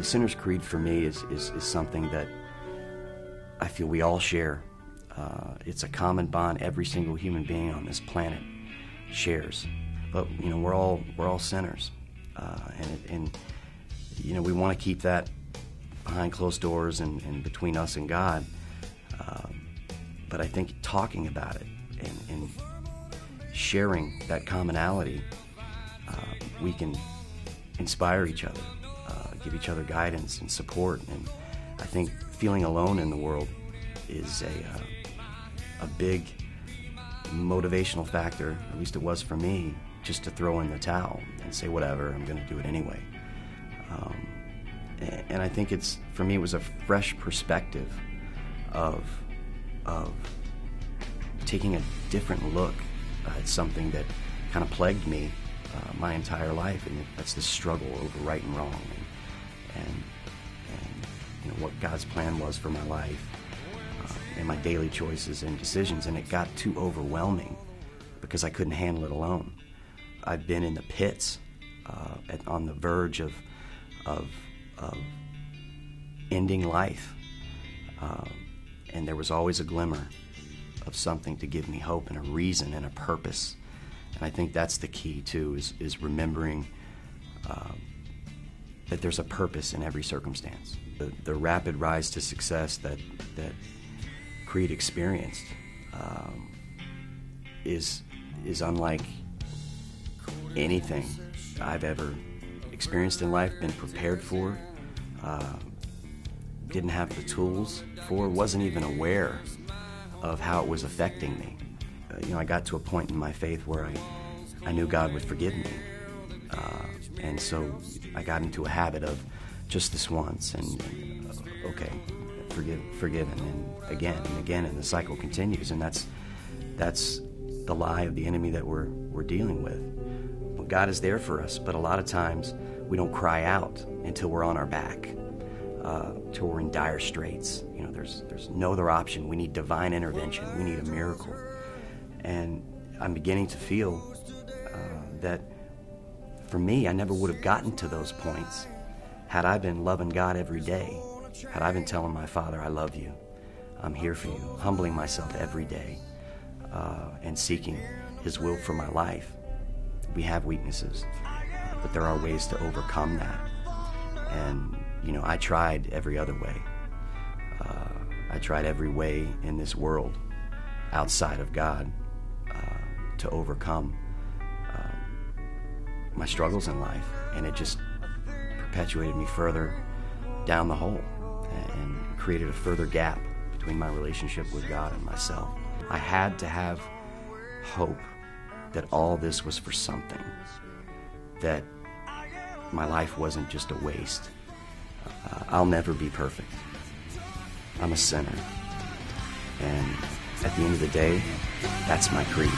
Sinner's Creed for me is something that I feel we all share. It's a common bond every single human being on this planet shares. But we're all sinners, and we want to keep that behind closed doors and between us and God. But I think talking about it and sharing that commonality, we can inspire each other, give each other guidance and support. And I think feeling alone in the world is a big motivational factor, at least it was for me, just to throw in the towel and say, whatever, I'm going to do it anyway. And I think for me, it was a fresh perspective of taking a different look at something that kind of plagued me my entire life, and that's the struggle over right and wrong, and what God's plan was for my life, and my daily choices and decisions. And it got too overwhelming because I couldn't handle it alone. I've been in the pits, on the verge of ending life, and there was always a glimmer of something to give me hope and a reason and a purpose. And I think that's the key too, is remembering that there's a purpose in every circumstance. The rapid rise to success that Creed experienced is unlike anything I've ever experienced in life, been prepared for, didn't have the tools for, wasn't even aware of how it was affecting me. I got to a point in my faith where I knew God would forgive me. And so I got into a habit of just this once, and okay, forgiven, and again, and the cycle continues. And that's the lie of the enemy that we're dealing with. Well, God is there for us, but a lot of times we don't cry out until we're on our back, till we're in dire straits. There's no other option. We need divine intervention. We need a miracle. And I'm beginning to feel that for me, I never would have gotten to those points had I been loving God every day, had I been telling my Father, I love you, I'm here for you, humbling myself every day, and seeking His will for my life. We have weaknesses, but there are ways to overcome that. And, I tried every other way. I tried every way in this world outside of God to overcome my struggles in life, and it just perpetuated me further down the hole and created a further gap between my relationship with God and myself. I had to have hope that all this was for something, that my life wasn't just a waste. I'll never be perfect. I'm a sinner, and at the end of the day, that's my creed.